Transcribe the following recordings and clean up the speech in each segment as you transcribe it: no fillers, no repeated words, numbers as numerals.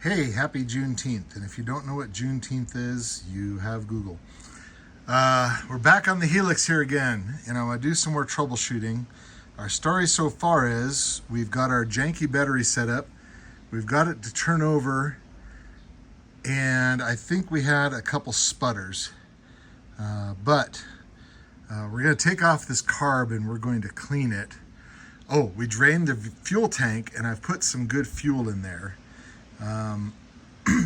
Hey, happy Juneteenth. And if you don't know what Juneteenth is, you have Google. We're back on the Helix here again, and I want to do some more troubleshooting. Our story so far is we've got our janky battery set up. We've got it to turn over, and I think we had a couple sputters. But we're going to take off this carb and we're going to clean it. Oh, we drained the fuel tank, and I've put some good fuel in there.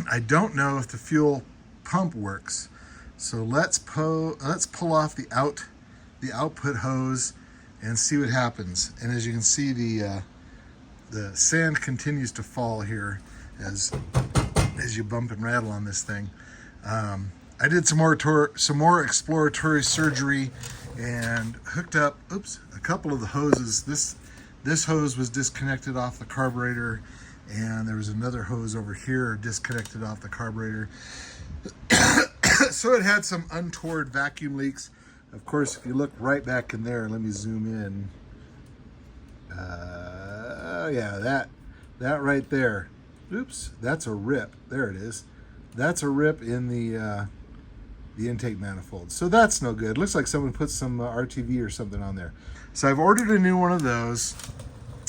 I don't know if the fuel pump works, so let's pull off the output hose and see what happens. And as you can see, the sand continues to fall here as you bump and rattle on this thing. I did some more exploratory surgery and hooked up a couple of the hoses. This hose was disconnected off the carburetor, and there was another hose over here disconnected off the carburetor. So it had some untoward vacuum leaks. Of course, if you look right back in there, let me zoom in. Yeah, that right there. Oops, that's a rip. There it is. That's a rip in the intake manifold. So that's no good. Looks like someone put some RTV or something on there. So I've ordered a new one of those.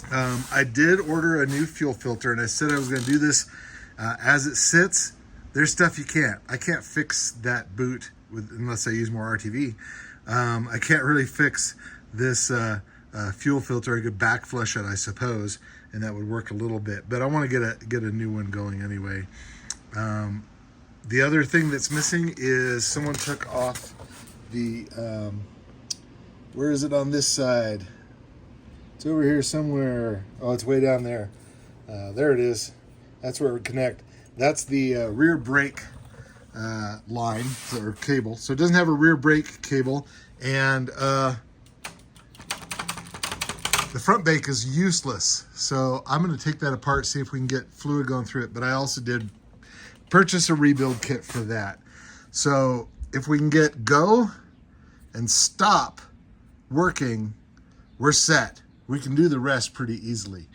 I did order a new fuel filter, and I said I was going to do this as it sits. There's stuff I can't fix that boot unless I use more RTV. I can't really fix this fuel filter. I could back flush it, I suppose, and that would work a little bit. But I want to get a new one going anyway. The other thing that's missing is someone took off the, where is it on this side? It's over here somewhere. Oh, it's way down there. There it is. That's where it would connect. That's the rear brake line or cable. So it doesn't have a rear brake cable, and the front brake is useless. So I'm going to take that apart, see if we can get fluid going through it. But I also did purchase a rebuild kit for that. So if we can get go and stop working, we're set. We can do the rest pretty easily.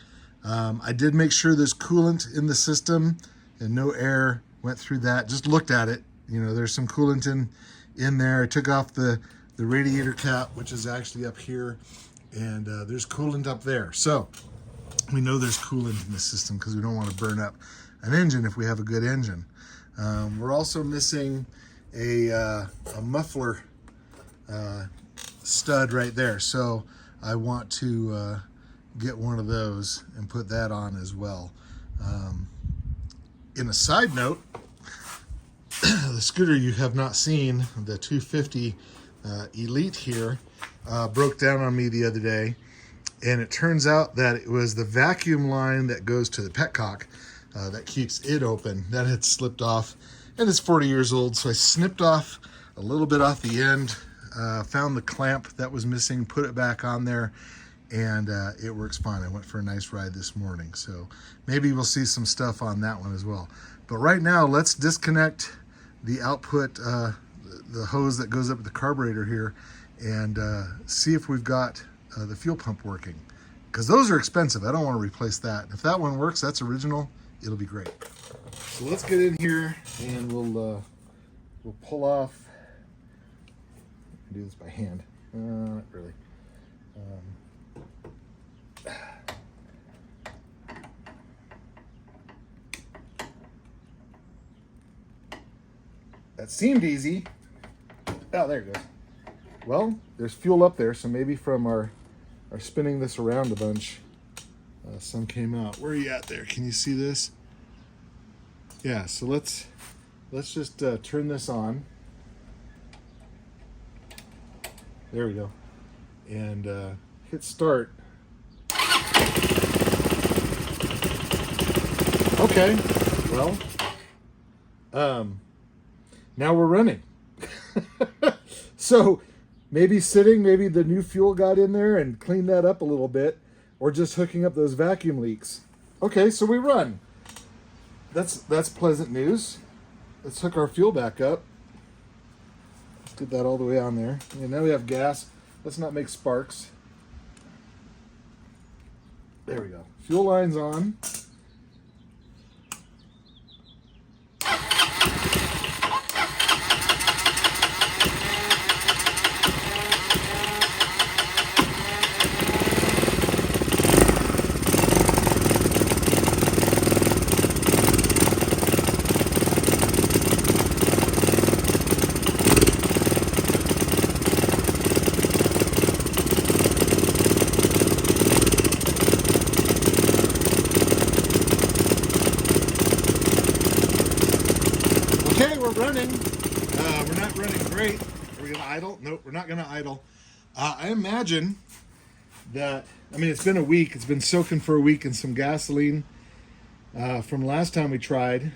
I did make sure there's coolant in the system and no air went through that. Just looked at it. You know, there's some coolant in there. I took off the radiator cap, which is actually up here, and there's coolant up there. So we know there's coolant in the system because we don't want to burn up an engine if we have a good engine. We're also missing a muffler stud right there. So I want to get one of those and put that on as well. In a side note, the scooter you have not seen, the 250 Elite here, broke down on me the other day, and it turns out that it was the vacuum line that goes to the petcock that keeps it open that had slipped off, and it's 40 years old. So I snipped off a little bit off the end, found the clamp that was missing, put it back on there, and it works fine. I went for a nice ride this morning, so maybe we'll see some stuff on that one as well. But right now, let's disconnect the output, the hose that goes up with the carburetor here, and see if we've got the fuel pump working, because those are expensive. I don't want to replace that. If that one works, that's original, it'll be great. So let's get in here and we'll pull off. Do this by hand. Not really. That seemed easy. Oh, there it goes. Well, there's fuel up there, so maybe from our spinning this around a bunch, some came out. Where are you at there? Can you see this? Yeah, so let's just turn this on. There we go. And hit start. Okay, well, now we're running. So maybe maybe the new fuel got in there and cleaned that up a little bit, or just hooking up those vacuum leaks. Okay, so we run. That's pleasant news. Let's hook our fuel back up. Get that all the way on there. And now we have gas. Let's not make sparks. There we go. Fuel line's on. Okay, we're running. We're not running great. We're gonna idle? Nope, we're not gonna idle. I imagine that, I mean, it's been a week. It's been soaking for a week in some gasoline from last time we tried.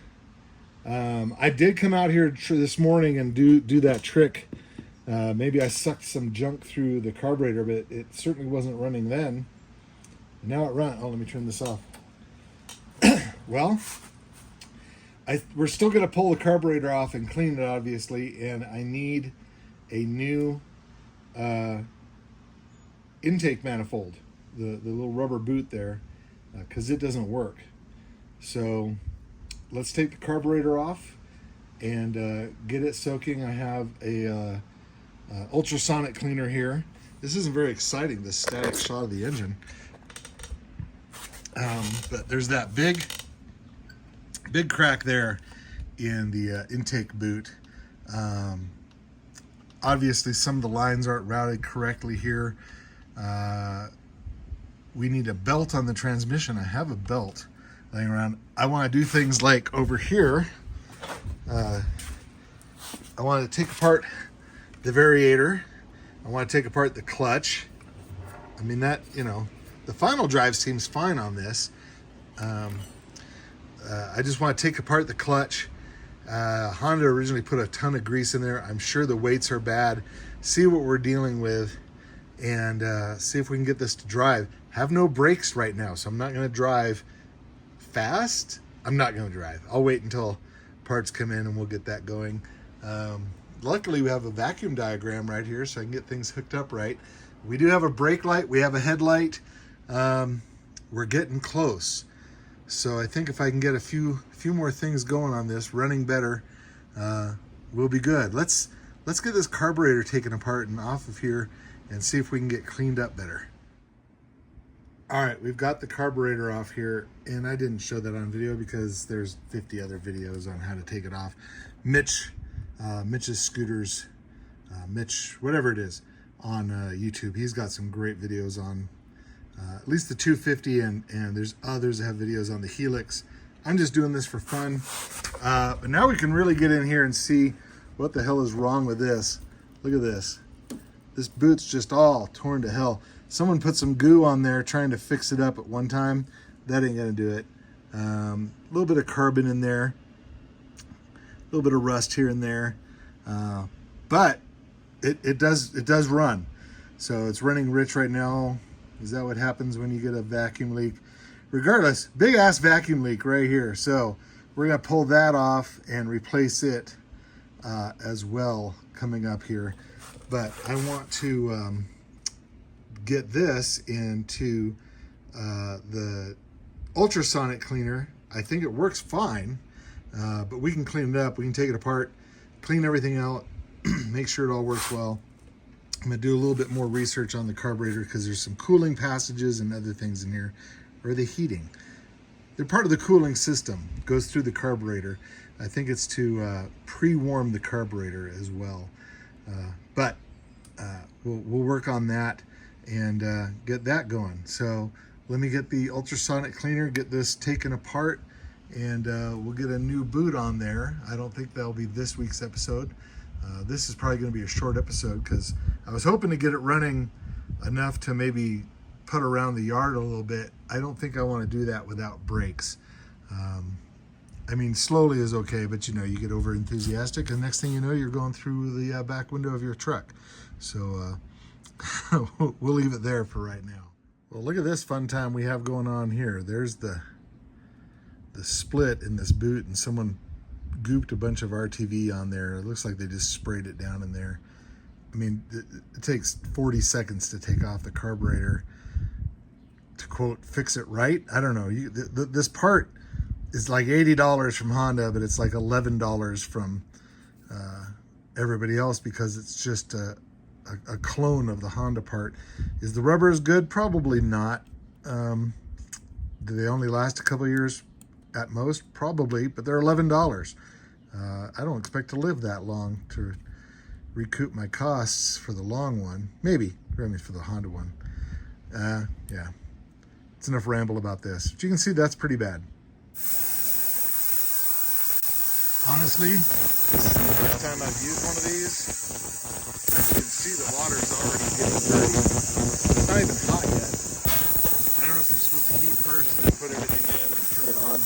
I did come out here this morning and do that trick. Maybe I sucked some junk through the carburetor, but it certainly wasn't running then. Now it runs. Oh, let me turn this off. Well, we're still going to pull the carburetor off and clean it, obviously, and I need a new intake manifold, the little rubber boot there, because it doesn't work. So let's take the carburetor off and get it soaking. I have a ultrasonic cleaner here. This isn't very exciting, this static shot of the engine. But there's that big crack there in the intake boot. Obviously some of the lines aren't routed correctly here. We need a belt on the transmission. I have a belt laying around. I want to do things like over here. I want to take apart the variator. I want to take apart the clutch. I mean, that, you know, the final drive seems fine on this. I just want to take apart the clutch. Honda originally put a ton of grease in there. I'm sure the weights are bad. See what we're dealing with and see if we can get this to drive. Have no brakes right now, so I'm not going to drive fast. I'm not going to drive. I'll wait until parts come in and we'll get that going. Luckily, we have a vacuum diagram right here, so I can get things hooked up right. We do have a brake light. We have a headlight. We're getting close. So I think if I can get a few more things going on this, running better, we'll be good. Let's get this carburetor taken apart and off of here and see if we can get cleaned up better. All right, we've got the carburetor off here, and I didn't show that on video because there's 50 other videos on how to take it off. Mitch's Scooters, Mitch, whatever it is, on YouTube. He's got some great videos on at least the 250, and there's others that have videos on the Helix. I'm just doing this for fun. But now we can really get in here and see what the hell is wrong with this. Look at this. This boot's just all torn to hell. Someone put some goo on there trying to fix it up at one time. That ain't gonna do it. A little bit of carbon in there. A little bit of rust here and there. But it does run. So it's running rich right now. Is that what happens when you get a vacuum leak? Regardless, big ass vacuum leak right here. So we're gonna pull that off and replace it as well coming up here. But I want to get this into the ultrasonic cleaner. I think it works fine, but we can clean it up. We can take it apart, clean everything out, make sure it all works well. I'm gonna do a little bit more research on the carburetor because there's some cooling passages and other things in here, or the heating. They're part of the cooling system, it goes through the carburetor. I think it's to pre-warm the carburetor as well. But we'll work on that and get that going. So let me get the ultrasonic cleaner, get this taken apart, and we'll get a new boot on there. I don't think that'll be this week's episode. This is probably going to be a short episode because I was hoping to get it running enough to maybe put around the yard a little bit. I don't think I want to do that without brakes. I mean, slowly is okay, but you know, you get over enthusiastic and next thing you know, you're going through the back window of your truck. So we'll leave it there for right now. Well, look at this fun time we have going on here. There's the split in this boot, and someone gooped a bunch of RTV on there. It looks like they just sprayed it down in there. I mean, it takes 40 seconds to take off the carburetor. To quote, fix it right? I don't know. This part is like $80 from Honda, but it's like $11 from everybody else because it's just a clone of the Honda part. Is the rubber as good? Probably not. Do they only last a couple of years at most? Probably, but they're $11. I don't expect to live that long to recoup my costs for the long one. Maybe, I mean, for the Honda one. Yeah, it's enough ramble about this. But you can see that's pretty bad. Honestly, this is the first time I've used one of these. You can see the water's already getting dirty. It's not even hot yet. I don't know if you're supposed to heat first and then put everything in and turn it on.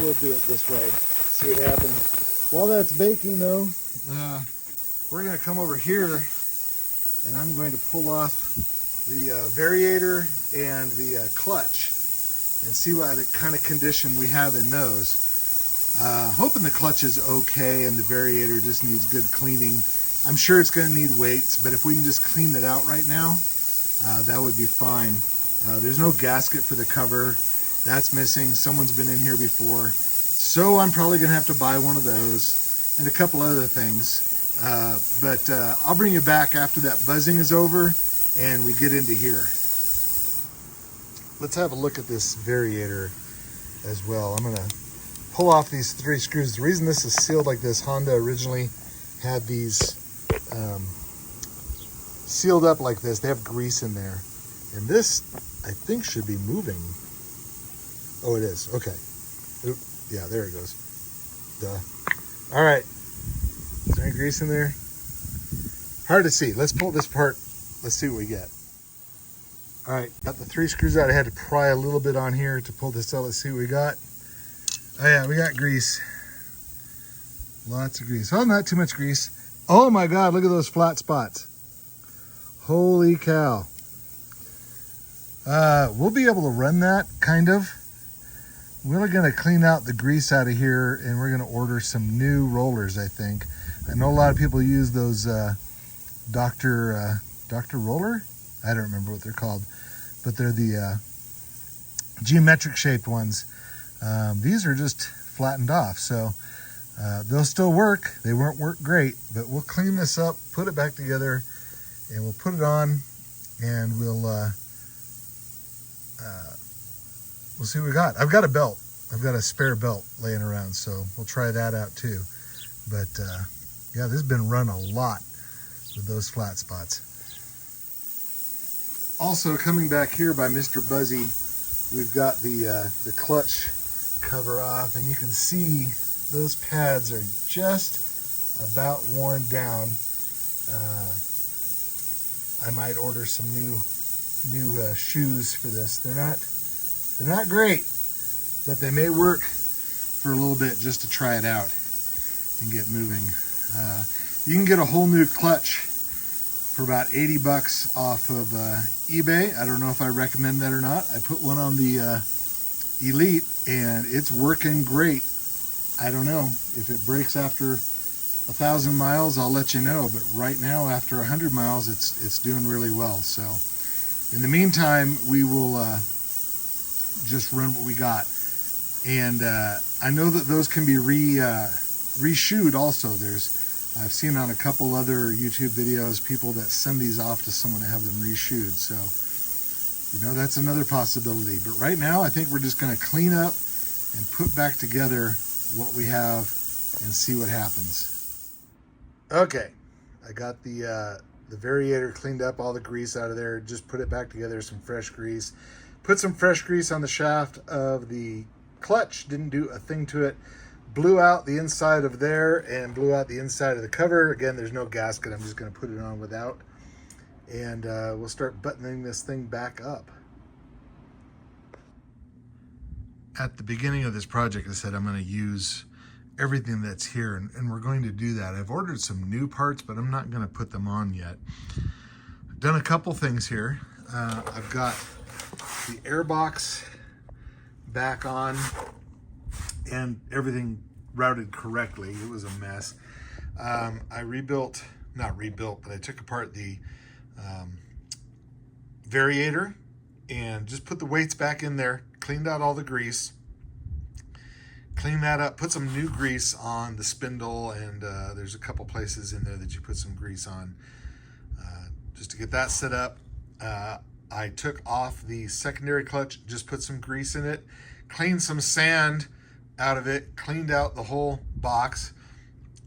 We'll do it this way. See what happens. While that's baking though, we're gonna come over here and I'm going to pull off the variator and the clutch and see what kind of condition we have in those. Hoping the clutch is okay and the variator just needs good cleaning. I'm sure it's going to need weights, but if we can just clean it out right now, that would be fine. There's no gasket for the cover. That's missing. Someone's been in here before. So I'm probably going to have to buy one of those and a couple other things. But I'll bring you back after that buzzing is over and we get into here. Let's have a look at this variator as well. I'm going to pull off these 3 screws. The reason this is sealed like this, Honda originally had these sealed up like this. They have grease in there. And this, I think, should be moving. Oh, it is. Okay. Oop. Yeah, there it goes. Duh. All right. Is there any grease in there? Hard to see. Let's pull this apart. Let's see what we get. All right. Got the 3 screws out. I had to pry a little bit on here to pull this out. Let's see what we got. Oh yeah, we got grease. Lots of grease. Oh, not too much grease. Oh my God, look at those flat spots. Holy cow. We'll be able to run that, kind of. We're gonna clean out the grease out of here and we're gonna order some new rollers, I think. I know a lot of people use those Dr. Roller? I don't remember what they're called, but they're the geometric shaped ones. These are just flattened off, so they'll still work. They won't work great, but we'll clean this up, put it back together, and we'll put it on, and we'll see what we got. I've got a belt. I've got a spare belt laying around, so we'll try that out too. But yeah, this has been run a lot with those flat spots. Also, coming back here by Mr. Buzzy, we've got the clutch cover off, and you can see those pads are just about worn down. I might order some new shoes for this. They're not great, but they may work for a little bit just to try it out and get moving. You can get a whole new clutch for about 80 bucks off of eBay. I don't know if I recommend that or not. I put one on the Elite and it's working great. I don't know if it breaks after 1,000 miles, I'll let you know, but right now after 100 miles it's doing really well. So in the meantime, we will just run what we got, and I know that those can be reshoed also. I've seen on a couple other YouTube videos people that send these off to someone to have them reshoed, so that's another possibility. But right now, I think we're just going to clean up and put back together what we have and see what happens. Okay, I got the variator cleaned up, all the grease out of there, just put it back together, some fresh grease. Put some fresh grease on the shaft of the clutch, didn't do a thing to it. Blew out the inside of there and blew out the inside of the cover. Again, there's no gasket, I'm just going to put it on without. And we'll start buttoning this thing back up. At the beginning of this project, I said I'm going to use everything that's here, and we're going to do that. I've ordered some new parts, but I'm not going to put them on yet. I've done a couple things here. I've got the air box back on and everything routed correctly. It was a mess. I not rebuilt, but I took apart the variator and just put the weights back in there, cleaned out all the grease, clean that up, put some new grease on the spindle, and there's a couple places in there that you put some grease on just to get that set up. I took off the secondary clutch, just put some grease in it, cleaned some sand out of it, cleaned out the whole box,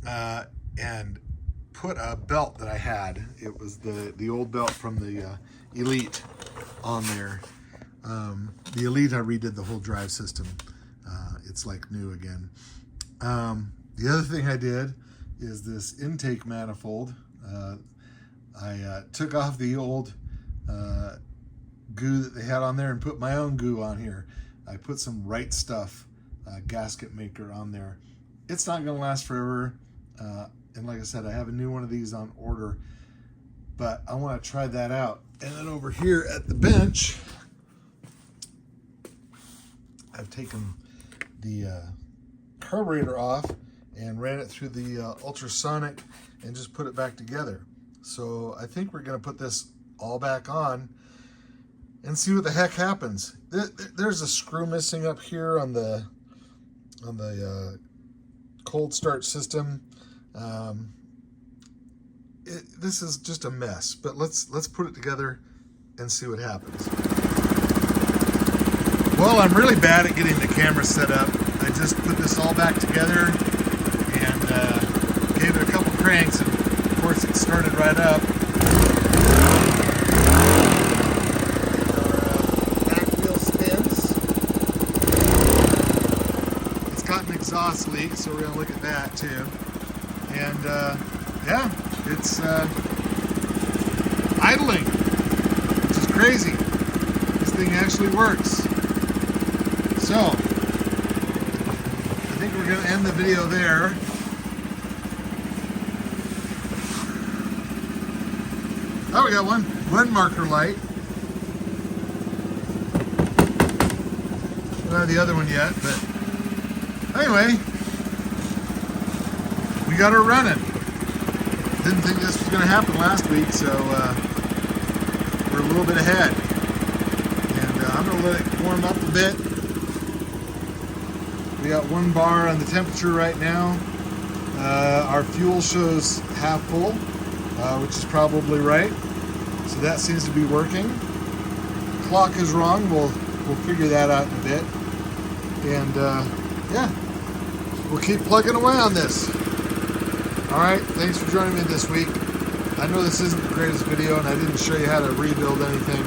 and put a belt that I had. It was the old belt from the Elite on there. The Elite, I redid the whole drive system. It's like new again. The other thing I did is this intake manifold. I took off the old goo that they had on there and put my own goo on here. I put some Right Stuff gasket maker on there. It's not going to last forever. And like I said, I have a new one of these on order, but I want to try that out. And then over here at the bench, I've taken the carburetor off and ran it through the ultrasonic and just put it back together. So I think we're going to put this all back on and see what the heck happens. There's a screw missing up here on the cold start system. This is just a mess, but let's put it together and see what happens. Well, I'm really bad at getting the camera set up. I just put this all back together and gave it a couple cranks, and of course it started right up. Back wheel spins. It's got an exhaust leak, so we're going to look at that too. And yeah, it's idling, which is crazy. This thing actually works. So, I think we're going to end the video there. Oh, we got one run marker light. We don't have the other one yet, but anyway, we got her running. Didn't think this was going to happen last week, so we're a little bit ahead. And I'm going to let it warm up a bit. We got 1 bar on the temperature right now. Our fuel shows half full, which is probably right. So that seems to be working. Clock is wrong. We'll figure that out in a bit. And yeah, we'll keep plugging away on this. All right, thanks for joining me this week. I know this isn't the greatest video, and I didn't show you how to rebuild anything.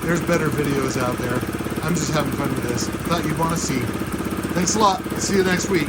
There's better videos out there. I'm just having fun with this. Thought you'd want to see. Thanks a lot. See you next week.